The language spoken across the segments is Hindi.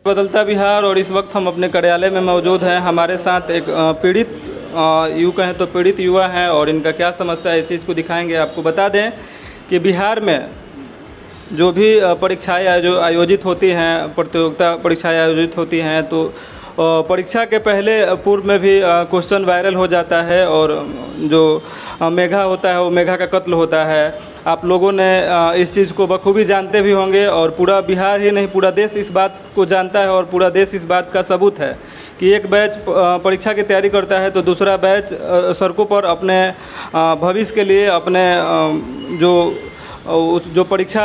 बदलता बिहार और इस वक्त हम अपने कार्यालय में मौजूद हैं। हमारे साथ एक पीड़ित यूँ कहें तो पीड़ित युवा हैं और इनका क्या समस्या है इस चीज़ को दिखाएंगे। आपको बता दें कि बिहार में जो भी परीक्षाएं जो आयोजित होती हैं, प्रतियोगिता परीक्षाएं आयोजित होती हैं, तो परीक्षा के पहले पूर्व में भी क्वेश्चन वायरल हो जाता है और जो मेघा होता है वो मेघा का कत्ल होता है। आप लोगों ने इस चीज़ को बखूबी जानते भी होंगे और पूरा बिहार ही नहीं पूरा देश इस बात को जानता है और पूरा देश इस बात का सबूत है कि एक बैच परीक्षा की तैयारी करता है तो दूसरा बैच सड़कों पर अपने भविष्य के लिए अपने जो परीक्षा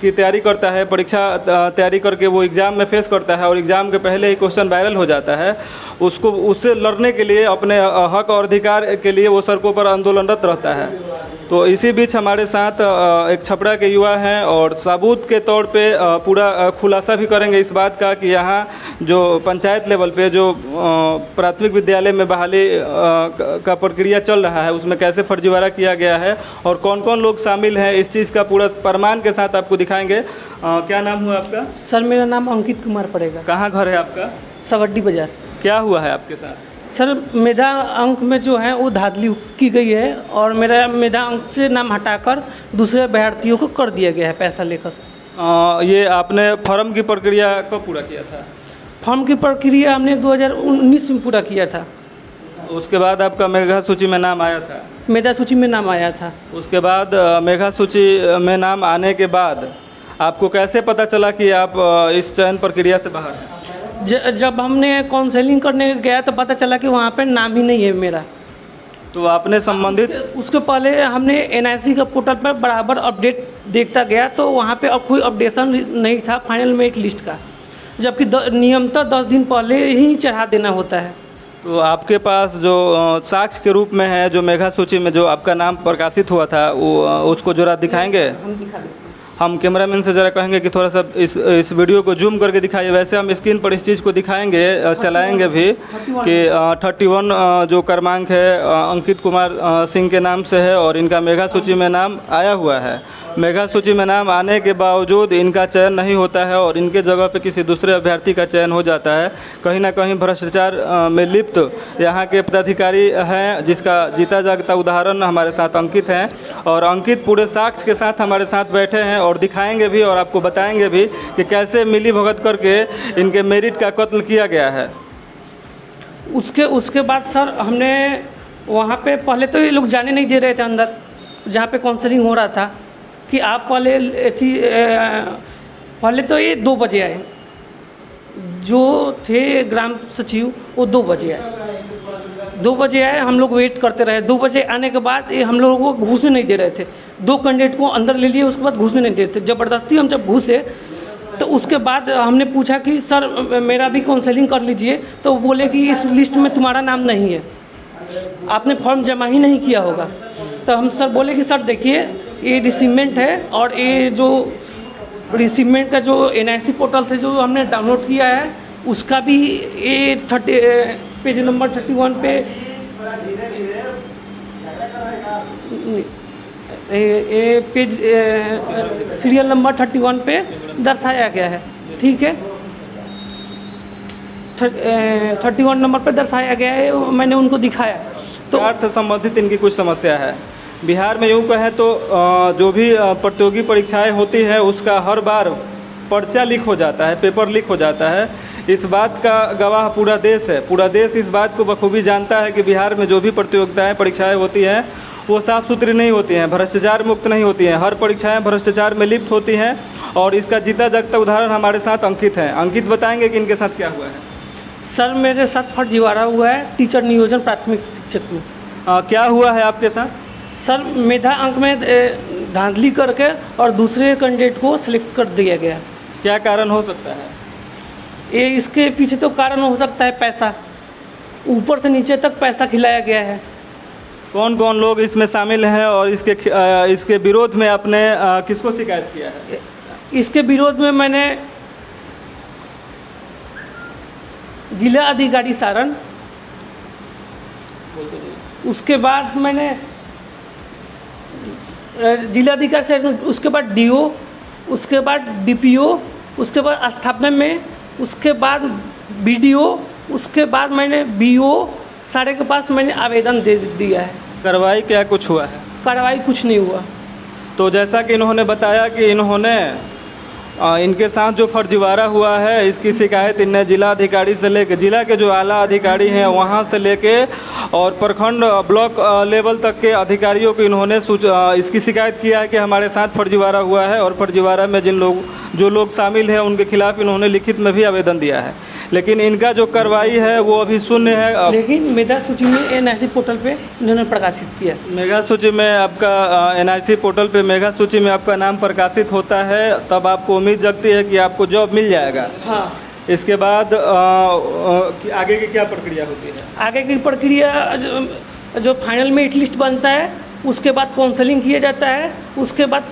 की तैयारी करता है, परीक्षा तैयारी करके वो एग्ज़ाम में फेस करता है और एग्ज़ाम के पहले ही क्वेश्चन वायरल हो जाता है, उससे लड़ने के लिए अपने हक और अधिकार के लिए वो सड़कों पर आंदोलनरत रहता है। तो इसी बीच हमारे साथ एक छपरा के युवा हैं और सबूत के तौर पे पूरा खुलासा भी करेंगे इस बात का कि यहाँ जो पंचायत लेवल पे जो प्राथमिक विद्यालय में बहाली का प्रक्रिया चल रहा है उसमें कैसे फर्जीवाड़ा किया गया है और कौन कौन लोग शामिल हैं, इस चीज़ का पूरा प्रमाण के साथ आपको दिखाएंगे। क्या नाम हुआ आपका? सर मेरा नाम अंकित कुमार पड़ेगा। कहाँ घर है आपका? सवड्डी बाज़ार। क्या हुआ है आपके साथ? सर मेधा अंक में जो है वो धांधली की गई है और मेरा मेधा अंक से नाम हटाकर दूसरे अभ्यर्थियों को कर दिया गया है पैसा लेकर। ये आपने फॉर्म की प्रक्रिया कब पूरा किया था? फॉर्म की प्रक्रिया हमने 2019 में पूरा किया था। उसके बाद आपका मेधा सूची में नाम आया था? मेधा सूची में नाम आया था। उसके बाद मेधा सूची में नाम आने के बाद आपको कैसे पता चला कि आप इस चयन प्रक्रिया से बाहर हैं? जब हमने काउंसलिंग करने गया तो पता चला कि वहाँ पे नाम ही नहीं है मेरा। तो आपने संबंधित उसके पहले हमने NIC का पोर्टल पर बराबर अपडेट देखता गया तो वहाँ पे अब कोई अपडेशन नहीं था फाइनल मेरिट लिस्ट का, जबकि नियमतः 10 दिन पहले ही चढ़ा देना होता है। तो आपके पास जो साक्ष्य के रूप में है जो मेधा सूची में जो आपका नाम प्रकाशित हुआ था वो उसको जरा दिखाएंगे? हम दिखा देते हैं। हम कैमरामैन से ज़रा कहेंगे कि थोड़ा सा इस वीडियो को जूम करके दिखाइए। वैसे हम स्क्रीन पर इस चीज़ को दिखाएंगे, चलाएंगे भी कि 31 जो क्रमांक है अंकित कुमार सिंह के नाम से है और इनका मेधा सूची में नाम आया हुआ है। मेधा सूची में नाम आने के बावजूद इनका चयन नहीं होता है और इनके जगह पे किसी दूसरे अभ्यर्थी का चयन हो जाता है। कहीं ना कहीं भ्रष्टाचार में लिप्त यहाँ के पदाधिकारी हैं, जिसका जीता जागता उदाहरण हमारे साथ अंकित हैं और अंकित पूरे साक्ष्य के साथ हमारे साथ बैठे हैं और दिखाएंगे भी और आपको बताएंगे भी कि कैसे मिली भगत करके इनके मेरिट का कत्ल किया गया है। उसके बाद सर हमने वहाँ पे पहले तो ये लोग जाने नहीं दे रहे थे अंदर जहाँ पे काउंसलिंग हो रहा था कि आप पहले तो ये 2 बजे आए, जो थे ग्राम सचिव वो 2 बजे आए। 2 बजे आए, हम लोग वेट करते रहे। 2 बजे आने के बाद ये हम लोगों को घुसने नहीं दे रहे थे। 2 कैंडिडेट को अंदर ले लिए, उसके बाद घुसने नहीं दे रहे थे। ज़बरदस्ती हम जब घुसे तो उसके बाद हमने पूछा कि सर मेरा भी काउंसलिंग कर लीजिए, तो बोले कि इस लिस्ट में तुम्हारा नाम नहीं है, आपने फॉर्म जमा ही नहीं किया होगा। तो हम सर बोले कि सर देखिए ये रिसीवमेंट है और ये जो रिसीवमेंट का जो NIC पोर्टल से जो हमने डाउनलोड किया है उसका भी ये पेज नंबर 31 पे ये पेज सीरियल नंबर 31 पे दर्शाया गया है। ठीक है, 31 नंबर पर दर्शाया गया है, मैंने उनको दिखाया। तो बिहार से संबंधित इनकी कुछ समस्या है। बिहार में यूँ कहें तो जो भी प्रतियोगी परीक्षाएं होती है उसका हर बार पर्चा लीक हो जाता है, पेपर लीक हो जाता है। इस बात का गवाह पूरा देश है। पूरा देश इस बात को बखूबी जानता है कि बिहार में जो भी प्रतियोगिताएं परीक्षाएं होती हैं वो साफ़ सुथरी नहीं होती हैं, भ्रष्टाचार मुक्त नहीं होती हैं। हर परीक्षाएं भ्रष्टाचार में लिप्त होती हैं और इसका जीता जागता उदाहरण हमारे साथ अंकित हैं। अंकित बताएंगे कि इनके साथ क्या हुआ है। सर मेरे साथ फर्जीवाड़ा हुआ है टीचर नियोजन प्राथमिक शिक्षक में। क्या हुआ है आपके साथ? सर मेधा अंक में धांधली करके और दूसरे कैंडिडेट को सिलेक्ट कर दिया गया। क्या कारण हो सकता है? ये इसके पीछे तो कारण हो सकता है पैसा, ऊपर से नीचे तक पैसा खिलाया गया है। कौन कौन लोग इसमें शामिल हैं और इसके विरोध में आपने किसको शिकायत किया है? इसके विरोध में मैंने जिला अधिकारी सारण, उसके बाद मैंने जिलाधिकारी सारण, उसके बाद DO, उसके बाद DPO, उसके बाद स्थापना में उसके बाद बीडीओ, उसके बाद मैंने बीओ सारे के पास मैंने आवेदन दे दिया है। कार्रवाई क्या कुछ हुआ है? कार्रवाई कुछ नहीं हुआ। तो जैसा कि इन्होंने बताया कि इन्होंने इनके साथ जो फर्जीवाड़ा हुआ है, इसकी शिकायत इनने जिला अधिकारी से लेकर, जिला के जो आला अधिकारी हैं वहाँ से लेके और प्रखंड ब्लॉक लेवल तक के अधिकारियों को इन्होंने इसकी शिकायत किया है कि हमारे साथ फर्जीवाड़ा हुआ है, और फर्जीवाड़ा में जो लोग शामिल हैं उनके खिलाफ़ इन्होंने लिखित में भी आवेदन दिया है। लेकिन इनका जो कार्रवाई है वो अभी शून्य है। लेकिन मेधा सूची में एनआईसी पोर्टल पे इन्होंने प्रकाशित किया। मेगा सूची में आपका एनआईसी पोर्टल पे मेगा सूची में आपका नाम प्रकाशित होता है, तब आपको उम्मीद जगती है कि आपको जॉब मिल जाएगा। हाँ। इसके बाद आगे की क्या प्रक्रिया होती है? आगे की प्रक्रिया जो फाइनल मेरिट लिस्ट बनता है, उसके बाद काउंसलिंग किया जाता है। उसके बाद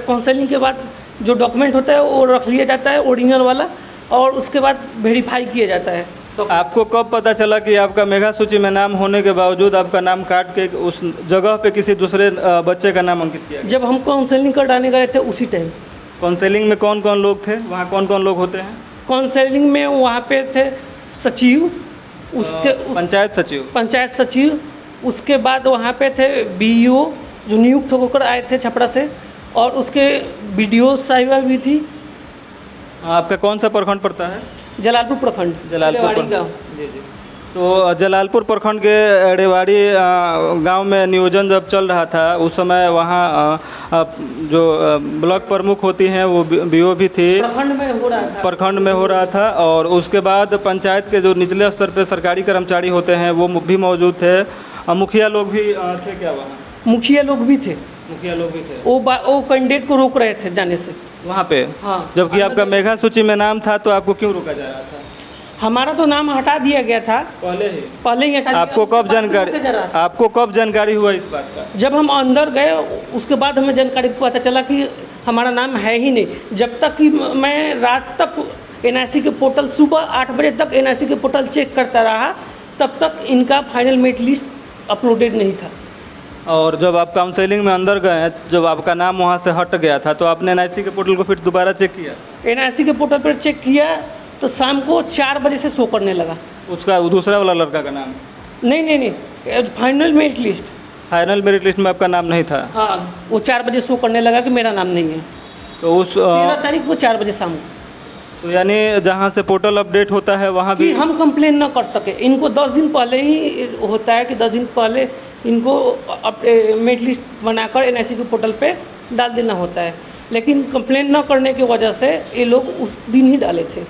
काउंसलिंग के बाद जो डॉक्यूमेंट होता है वो रख लिया जाता है ओरिजिनल वाला, और उसके बाद वेरीफाई किया जाता है। तो आपको कब पता चला कि आपका मेगा सूची में नाम होने के बावजूद आपका नाम काट के उस जगह पे किसी दूसरे बच्चे का नाम अंकित किया? जब हम काउंसलिंग कराने गए थे उसी टाइम। काउंसलिंग में कौन कौन लोग थे वहाँ? कौन कौन लोग होते हैं काउंसलिंग में? वहाँ पे थे सचिव, पंचायत सचिव, उसके बाद वहाँ पे थे बीईओ जो नियुक्त होकर आए थे छपरा से, और उसके बीडीओ साहिबा भी थी। आपका कौन सा प्रखंड पड़ता है? जलालपुर प्रखंड, जलालपुर गाँव। जी जी। तो जलालपुर प्रखंड के रेवाड़ी गांव में नियोजन जब चल रहा था उस समय वहाँ जो ब्लॉक प्रमुख होती हैं वो बीओ भी थी। प्रखंड में हो रहा था और उसके बाद पंचायत के जो निचले स्तर पे सरकारी कर्मचारी होते हैं वो भी मौजूद थे। मुखिया लोग भी थे क्या वहाँ? मुखिया लोग भी थे। वो कैंडिडेट को रोक रहे थे जाने से वहाँ पे। हाँ। जबकि आपका मेगा सूची में नाम था तो आपको क्यों रोका जा रहा था? हमारा तो नाम हटा दिया गया था पहले ही हटा। आपको कब जानकारी हुआ इस बात का? जब हम अंदर गए उसके बाद हमें जानकारी पता चला कि हमारा नाम है ही नहीं। जब तक कि मैं रात तक एनआईसी के पोर्टल, सुबह 8 बजे तक एनआईसी के पोर्टल चेक करता रहा, तब तक इनका फाइनल मेरिट लिस्ट अपलोडेड नहीं था। और जब आप काउंसलिंग में अंदर गए, जब आपका नाम वहाँ से हट गया था तो आपने एनआईसी के पोर्टल को फिर दोबारा चेक किया? एनआईसी के पोर्टल पर चेक किया तो शाम को 4 बजे से शो करने लगा। उसका दूसरा वाला लड़का का नाम? नहीं, final merit list. Final merit list में आपका नाम नहीं था? हाँ, वो 4 बजे शो करने लगा कि मेरा नाम नहीं है। तो उस 13 तारीख को 4 बजे शाम को। तो यानी जहाँ से पोर्टल अपडेट होता है वहाँ भी हम कंप्लेन ना कर सके। इनको 10 दिन पहले ही होता है कि 10 दिन पहले इनको मेरिट लिस्ट बनाकर एनआईसी के पोर्टल पे डाल देना होता है, लेकिन कंप्लेन न करने की वजह से ये लोग उस दिन ही डाले थे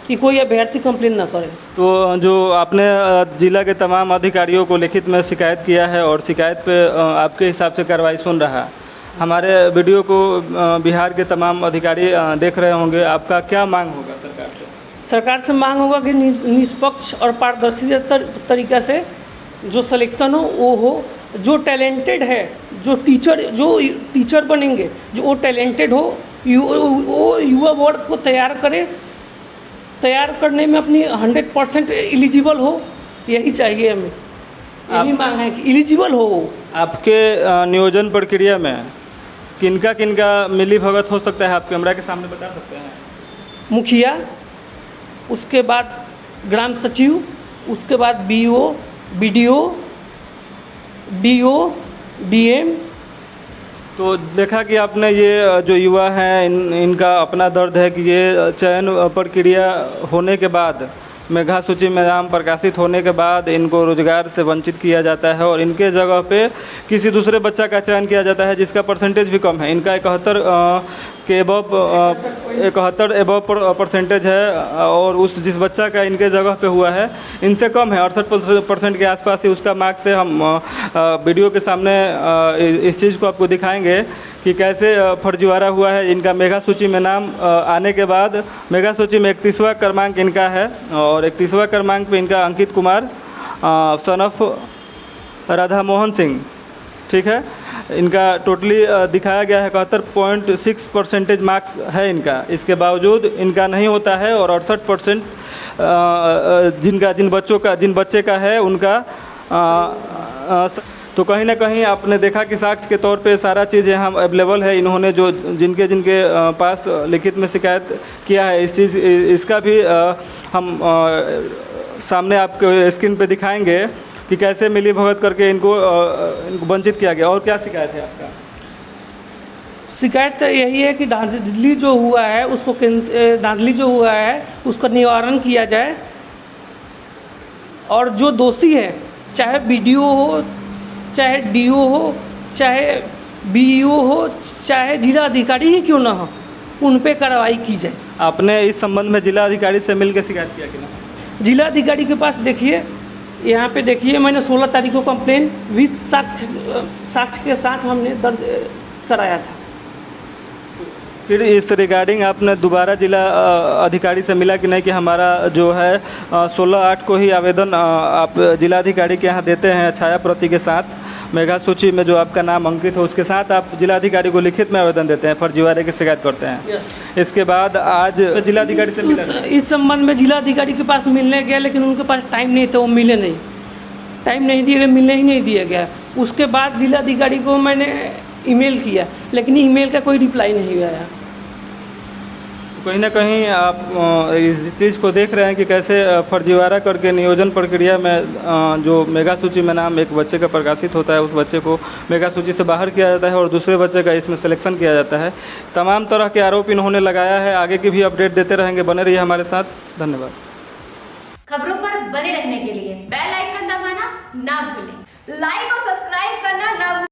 कि कोई अभ्यर्थी कंप्लेन ना करे। तो जो आपने जिला के तमाम अधिकारियों को लिखित में शिकायत किया है और शिकायत पे आपके हिसाब से कार्रवाई सुन रहा है, हमारे वीडियो को बिहार के तमाम अधिकारी देख रहे होंगे, आपका क्या मांग होगा सरकार से? सरकार से मांग होगा कि निष्पक्ष और पारदर्शी तरीक़ा से जो सिलेक्शन हो वो हो। जो टैलेंटेड है, जो टीचर बनेंगे, जो वो टैलेंटेड हो, वो युवा वर्ग को तैयार करने में अपनी 100% एलिजिबल हो, यही चाहिए हमें। यही मांग है कि एलिजिबल हो। आपके नियोजन प्रक्रिया में किनका मिली भगत हो सकता है, आप कैमरा के सामने बता सकते हैं? मुखिया, उसके बाद ग्राम सचिव, उसके बाद बीओ, बीडीओ, डीओ, डीएम। तो देखा कि आपने ये जो युवा हैं इनका अपना दर्द है कि ये चयन प्रक्रिया होने के बाद, मेगा सूची में नाम प्रकाशित होने के बाद इनको रोजगार से वंचित किया जाता है और इनके जगह पे किसी दूसरे बच्चा का चयन किया जाता है जिसका परसेंटेज भी कम है। इनका 71 एबव परसेंटेज है और उस जिस बच्चा का इनके जगह पे हुआ है इनसे कम है, 68% के आसपास ही उसका मार्क्स है। हम वीडियो के सामने इस चीज़ को आपको दिखाएंगे कि कैसे फर्जीवाड़ा हुआ है। इनका मेगा सूची में नाम आने के बाद मेगा सूची में 31वां क्रमांक इनका है और 31वां क्रमांक पे इनका अंकित कुमार सन ऑफ राधा मोहन सिंह, ठीक है। इनका टोटली दिखाया गया है 71.6% मार्क्स है इनका। इसके बावजूद इनका नहीं होता है और 68% जिन बच्चे का है उनका। तो तो कहीं ना कहीं आपने देखा कि साक्ष्य के तौर पे सारा चीज़ यहाँ अवेलेबल है। इन्होंने जो जिनके जिनके पास लिखित में शिकायत किया है इसका भी हम सामने आपके स्क्रीन पे दिखाएंगे कि कैसे मिली भगत करके इनको वंचित किया गया। और क्या शिकायत है आपका? शिकायत तो यही है कि धांधली जो हुआ है उसको धांधली जो हुआ है उसका निवारण किया जाए, और जो दोषी है चाहे बीडीओ हो, चाहे डीओ हो, चाहे बीईओ हो, चाहे जिला अधिकारी ही क्यों ना हो, उन पे कार्रवाई की जाए। आपने इस संबंध में जिला अधिकारी से मिलकर शिकायत किया कि ना? जिला अधिकारी के पास देखिए, यहाँ पे देखिए, मैंने 16 तारीख को कंप्लेन विद साक्ष्य के साथ हमने दर्ज कराया था। फिर इस रिगार्डिंग आपने दोबारा जिला अधिकारी से मिला कि नहीं कि हमारा जो है 16/8 को ही आवेदन आप जिलाधिकारी के यहाँ देते हैं छाया प्रति के साथ, मेगा सूची में जो आपका नाम अंकित हो उसके साथ आप जिलाधिकारी को लिखित में आवेदन देते हैं, फर्जीवाड़े की शिकायत करते हैं। इसके बाद आज जिलाधिकारी से मिला इस संबंध में जिलाधिकारी के पास मिलने गया, लेकिन उनके पास टाइम नहीं था, वो मिले नहीं, टाइम नहीं दिया गया, मिलने ही नहीं दिया गया। उसके बाद जिलाधिकारी को मैंने ईमेल किया, लेकिन ईमेल का कोई रिप्लाई नहीं आया। कहीं ना कहीं आप इस चीज़ को देख रहे हैं कि कैसे फर्जीवाड़ा करके नियोजन प्रक्रिया में जो मेगा सूची में नाम एक बच्चे का प्रकाशित होता है, उस बच्चे को मेगा सूची से बाहर किया जाता है और दूसरे बच्चे का इसमें सिलेक्शन किया जाता है। तमाम तरह के आरोप इन्होंने लगाया है। आगे की भी अपडेट देते रहेंगे, बने रहिए हमारे साथ। धन्यवाद। खबरों पर बने रहने के लिए बेल आइकन दबाना ना भूलें। लाइक और सब्सक्राइब करना ना